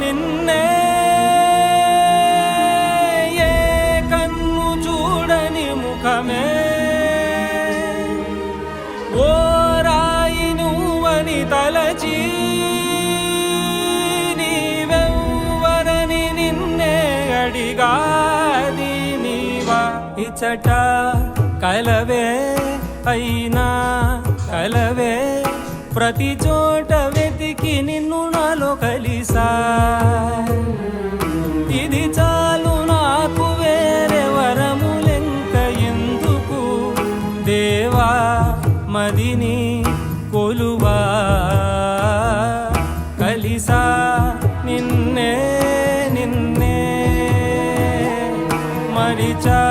నిన్నే ఏ కన్ను చూడని ముఖమే ఓ రాయి నువ్వని తలచి నీవెవ్వరని నిన్నే అడిగాది నీవా ఇచ్చట కలవే అయినా కలవే ప్రతి చోట వెతికి నిన్ను నాలో కలిసా ఇది చాలు నాకు వేరే వరములెంక ఎందుకు దేవా మదిని కొలువా కలిసా నిన్నే నిన్నే మరిచా